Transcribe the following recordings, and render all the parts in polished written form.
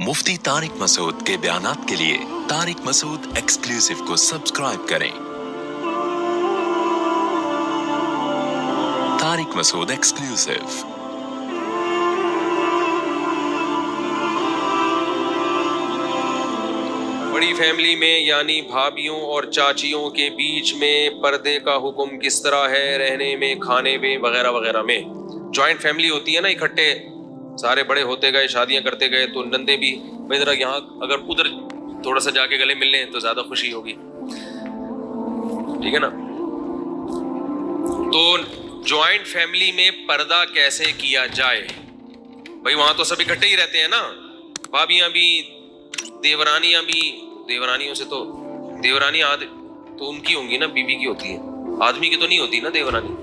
मुफ्ती तारिक मसूद के बयानात के लिए तारिक मसूद एक्सक्लूसिव को सब्सक्राइब करें। तारिक मसूद एक्सक्लूसिव। बड़ी फैमिली में यानी भाभीियों और चाचियों के बीच में पर्दे का हुक्म किस तरह है रहने में, खाने में, वगैरह वगैरह में। जॉइंट फैमिली होती है ना, इकट्ठे सारे बड़े होते गए, शादियां करते गए, तो नंदे भी भाई जरा यहाँ अगर उधर थोड़ा सा जाके गले मिल लें तो ज्यादा खुशी होगी, ठीक है ना। तो जॉइंट फैमिली में पर्दा कैसे किया जाए भाई? वहां तो सब इकट्ठे ही रहते हैं ना, भाभियां भी, देवरानियां भी। देवरानियों से तो देवरानियां आदि तो उनकी होंगी ना, बीवी की होती है, आदमी की तो नहीं होती ना देवरानी।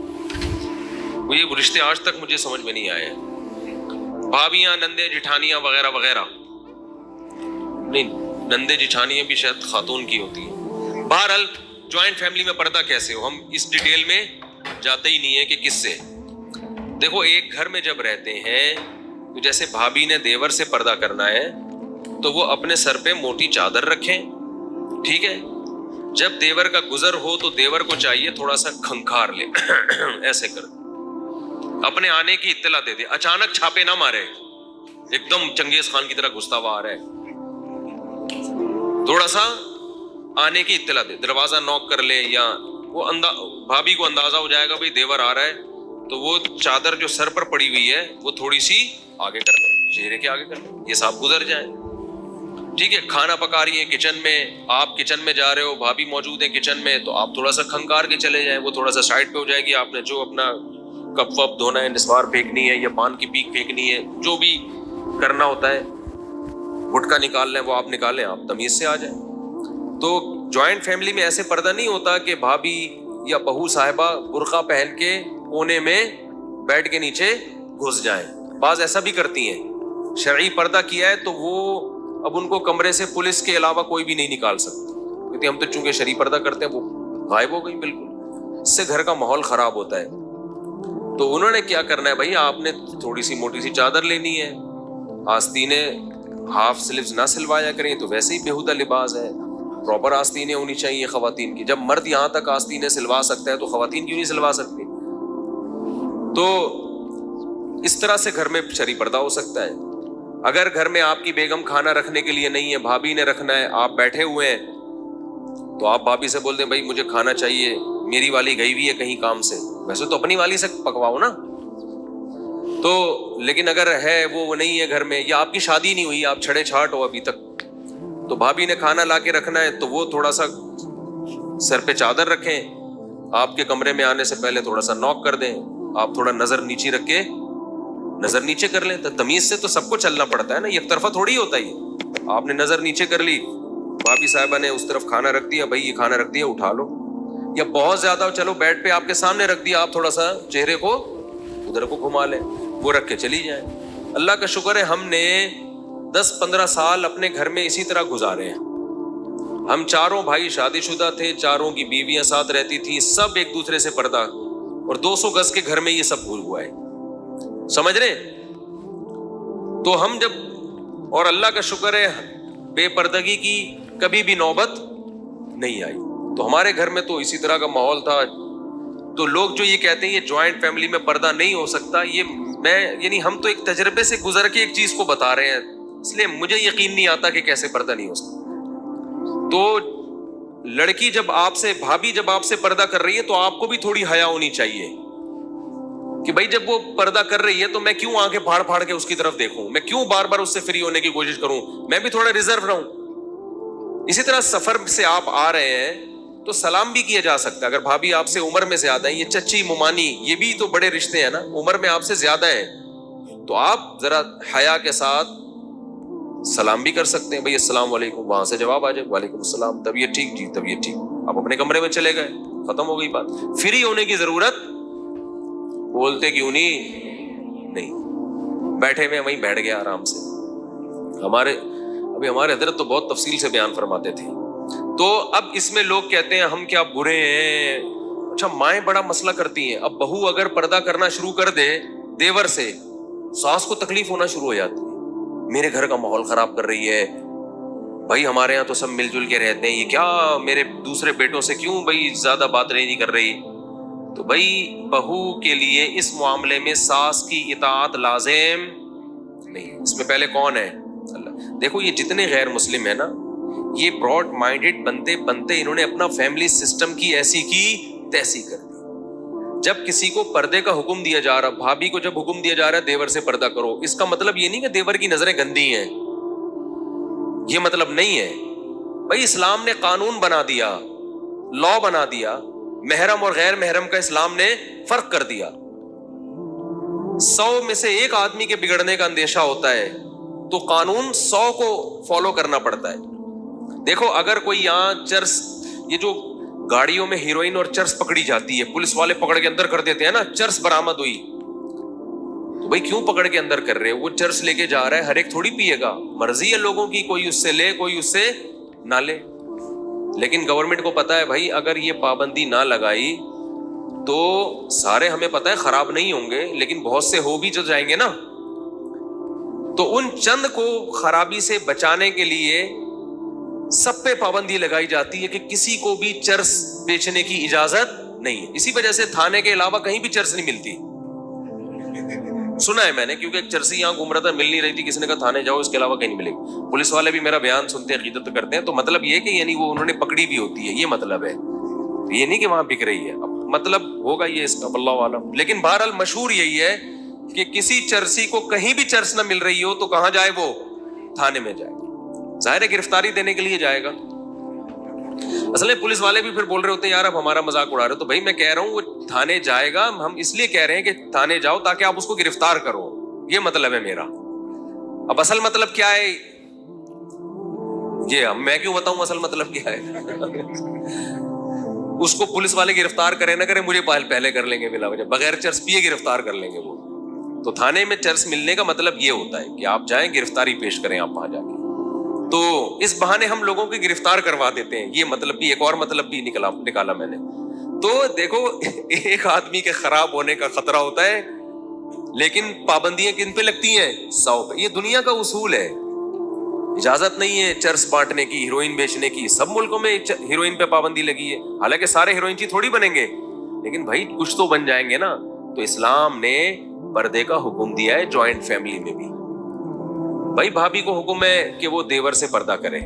ये रिश्ते आज तक मुझे समझ में नहीं आए हैं। भाभियां, नंदे, जिठानियां वगैरह वगैरह नहीं, नंदे जिठानियां भी शायद खातून की होती है। बहरहाल ज्वाइंट फैमिली में पर्दा कैसे हो, हम इस डिटेल में जाते ही नहीं है कि किससे। देखो, एक घर में जब रहते हैं तो जैसे भाभी ने देवर से पर्दा करना है तो वो अपने सर पे मोटी चादर रखें, ठीक है। जब देवर का गुजर हो तो देवर को चाहिए थोड़ा सा खंखार ले ऐसे कर, अपने आने की इत्तला दे दे। अचानक छापे ना मारे, एकदम चंगेज खान की तरह घुसता हुआ आ रहा है। थोड़ा सा आने की इत्तला दे, दरवाजा नॉक कर ले, या वो भाभी को अंदाजा हो जाएगा भाई देवर आ रहा है, तो वो चादर जो सर पर पड़ी हुई है वो थोड़ी सी आगे कर ले, चेहरे के आगे कर ले, ये साहब गुजर जाए, ठीक है। खाना पका रही है किचन में, आप किचन में जा रहे हो, भाभी मौजूद है किचन में, तो आप थोड़ा सा खंकार के चले जाए, वो थोड़ा सा साइड पे हो जाएगी। आपने जो अपना कप वप धोना है, निस्वार फेंकनी है या पान की पीक फेंकनी है, जो भी करना होता है, गुटका निकालना है वो आप निकालें, आप तमीज से आ जाए। तो जॉइंट फैमिली में ऐसे पर्दा नहीं होता कि भाभी या बहू साहिबा बुर्का पहन के कोने में बेड के नीचे घुस जाएं। बाज ऐसा भी करती हैं। शरई पर्दा किया है तो वो अब उनको कमरे से पुलिस के अलावा कोई भी नहीं निकाल सकता, क्योंकि हम तो चूंकि शरई पर्दा करते हैं, वो गायब हो गई बिल्कुल। इससे घर का माहौल खराब होता है। तो उन्होंने क्या करना है भाई, आपने थोड़ी सी मोटी सी चादर लेनी है, आस्तीनें हाफ स्लीव्स ना सिलवाया करें, तो वैसे ही बेहुदा लिबास है। प्रॉपर आस्तीनें होनी चाहिए खवातीन की। जब मर्द यहाँ तक आस्तीनें सिलवा सकता है तो खवातीन क्यों नहीं सिलवा सकती? तो इस तरह से घर में शरई पर्दा हो सकता है। अगर घर में आपकी बेगम खाना रखने के लिए नहीं है, भाभी ने रखना है, आप बैठे हुए हैं, तो आप भाभी से बोल दें भाई मुझे खाना चाहिए, मेरी वाली गई हुई है कहीं काम से। वैसे तो अपनी वाली से पकवाओ ना, तो लेकिन अगर है वो नहीं है घर में, या आपकी शादी नहीं हुई, आप छड़े छाट हो अभी तक, तो भाभी ने खाना ला के रखना है, तो वो थोड़ा सा सर पे चादर रखें, आपके कमरे में आने से पहले थोड़ा सा नॉक कर दें, आप थोड़ा नजर नीचे रख के नजर नीचे कर लें। तो तमीज से तो सबको चलना पड़ता है ना, एक तरफा थोड़ी होता है। आपने नजर नीचे कर ली, भाभी साहिबा ने उस तरफ खाना रख दिया, भाई ये खाना रख दिया उठा लो, या बहुत ज्यादा चलो बेड पे आपके सामने रख दिया, आप थोड़ा सा चेहरे को उधर को घुमा लें, वो रख के चली जाए। अल्लाह का शुक्र है हमने 10-15 साल अपने घर में इसी तरह गुजारे हैं। हम चारों भाई शादीशुदा थे, चारों की बीवियां साथ रहती थी, सब एक दूसरे से पर्दा, और 200 गज के घर में ये सब भूल हुआ है, समझ रहे? तो हम जब, और अल्लाह का शुक्र है बेपर्दगी की कभी भी नौबत नहीं आई। तो हमारे घर में तो इसी तरह का माहौल था। तो लोग जो ये कहते हैं ये जॉइंट फैमिली में पर्दा नहीं हो सकता, ये मैं यानी हम तो एक तजर्बे से गुजर के एक चीज को बता रहे हैं, इसलिए मुझे यकीन नहीं आता कि कैसे पर्दा नहीं हो सकता। तो लड़की जब आपसे, भाभी जब आपसे पर्दा कर रही है तो आपको भी थोड़ी हया होनी चाहिए कि भाई जब वो पर्दा कर रही है तो मैं क्यों आंखें फाड़ फाड़ के उसकी तरफ देखूं, मैं क्यों बार बार उससे फ्री होने की कोशिश करूं, मैं भी थोड़ा रिजर्व रहूं। इसी तरह सफर से आप आ रहे हैं तो सलाम भी किया जा सकता है। अगर भाभी आपसे उम्र में ज्यादा है, ये चच्ची मुमानी, ये भी तो बड़े रिश्ते हैं ना, उम्र में आपसे ज्यादा है, तो आप जरा हया के साथ सलाम भी कर सकते हैं, भाई अस्सलाम वालेकुम, वहां से जवाब आ जाए वालेकुम अस्सलाम, तबीयत ठीक जी, तबीयत ठीक, आप अपने कमरे में चले गए, खत्म हो गई बात। फ्री होने की जरूरत, बोलते क्यों नहीं, बैठे में वहीं बैठ गया आराम से। हमारे हजरत तो बहुत तफसील से बयान फरमाते थे। तो अब इसमें लोग कहते हैं हम क्या बुरे हैं। अच्छा, माएं बड़ा मसला करती हैं। अब बहू अगर पर्दा करना शुरू कर दे देवर से, सास को तकलीफ होना शुरू हो जाती है। میرے گھر کا ماحول خراب کر رہی ہے, بھائی ہمارے یہاں تو سب مل جل کے رہتے ہیں, یہ کیا میرے دوسرے بیٹوں سے کیوں بھائی زیادہ بات نہیں کر رہی. تو بھائی بہو کے لیے اس معاملے میں ساس کی اطاعت لازم نہیں, اس میں پہلے کون ہے؟ اللہ. دیکھو یہ جتنے غیر مسلم ہیں نا, یہ براڈ مائنڈڈ بنتے بنتے انہوں نے اپنا فیملی سسٹم کی ایسی کی تیسی کر دی. جب کسی کو پردے کا حکم دیا جا رہا, بھابھی کو جب حکم دیا جا رہا ہے دیور سے پردہ کرو, اس کا مطلب یہ نہیں کہ دیور کی نظریں گندی ہیں, یہ مطلب نہیں ہے. بھائی اسلام نے قانون بنا دیا, لا بنا دیا, محرم اور غیر محرم کا اسلام نے فرق کر دیا. 100 میں سے ایک آدمی کے بگڑنے کا اندیشہ ہوتا ہے تو قانون 100 کو فالو کرنا پڑتا ہے. دیکھو اگر کوئی یہاں چرس, یہ جو گاڑیوں میں ہیروئن اور چرس پکڑی جاتی ہے, پولیس والے پکڑ کے اندر کر دیتے ہیں نا, چرس برآمد ہوئی, تو بھائی کیوں پکڑ کے اندر کر رہے ہو؟ وہ چرس لے کے جا رہا ہے, ہر ایک تھوڑی پیے گا, مرضی ہے لوگوں کی, کوئی اس سے لے کوئی اس سے نہ لے. لیکن گورنمنٹ کو پتا ہے بھائی اگر یہ پابندی نہ لگائی تو سارے ہمیں پتا ہے خراب نہیں ہوں گے, لیکن بہت سے ہو بھی جو جائیں گے نا. تو ان چند کو خرابی سے بچانے کے لیے سب پہ پابندی لگائی جاتی ہے کہ کسی کو بھی چرس بیچنے کی اجازت نہیں ہے. اسی وجہ سے تھانے کے علاوہ کہیں بھی چرس نہیں ملتی, سنا ہے میں نے, کیونکہ ایک چرسی یہاں گھوم رہا تھا, مل نہیں رہی تھی, کسی نے کہا تھانے جاؤ, اس کے علاوہ کہیں نہیں ملے گی. پولیس والے بھی میرا بیان سنتے ہیں, عقیدت کرتے ہیں, تو مطلب یہ کہ یعنی وہ انہوں نے پکڑی بھی ہوتی ہے, یہ مطلب ہے, یہ نہیں کہ وہاں بک رہی ہے. اب مطلب ہوگا یہ اس کا اللہ عالم. لیکن بہرحال مشہور یہی ہے کہ کسی چرسی کو کہیں بھی چرس نہ مل رہی ہو تو کہاں جائے وہ؟ تھانے میں جائے. ظاہر ہے گرفتاری دینے کے لیے جائے گا. اصل میں پولیس والے بھی پھر بول رہے ہوتے ہیں یار اب ہمارا مذاق اڑا رہے ہو, تو بھائی میں کہہ رہا ہوں وہ تھانے جائے گا, ہم اس لیے کہہ رہے ہیں کہ تھانے جاؤ تاکہ آپ اس کو گرفتار کرو, یہ مطلب ہے میرا. اب اصل مطلب کیا ہے یہ میں کیوں بتاؤں اصل مطلب کیا ہے؟ اس کو پولیس والے گرفتار کرے نہ کرے, مجھے پہلے کر لیں گے بلا وجہ, بغیر چرس پیے گرفتار کر لیں گے وہ. تو تھانے میں چرس ملنے کا مطلب یہ ہوتا ہے کہ آپ جائیں گرفتاری پیش کریں آپ وہاں جا کے, تو اس بہانے ہم لوگوں کی گرفتار کروا دیتے ہیں. یہ مطلب بھی ایک اور مطلب بھی نکالا میں نے. تو دیکھو ایک آدمی کے خراب ہونے کا خطرہ ہوتا ہے, لیکن پابندیاں کن پہ لگتی ہیں؟ 100 پہ. یہ دنیا کا اصول ہے, اجازت نہیں ہے چرس بانٹنے کی, ہیروئن بیچنے کی. سب ملکوں میں ہیروئن پہ پابندی لگی ہے, حالانکہ سارے ہیروئن چی تھوڑی بنیں گے, لیکن بھائی کچھ تو بن جائیں گے نا. تو اسلام نے پردے کا حکم دیا ہے جوائنٹ فیملی میں بھی. بھائی بھابھی کو حکم ہے کہ وہ دیور سے پردہ کرے,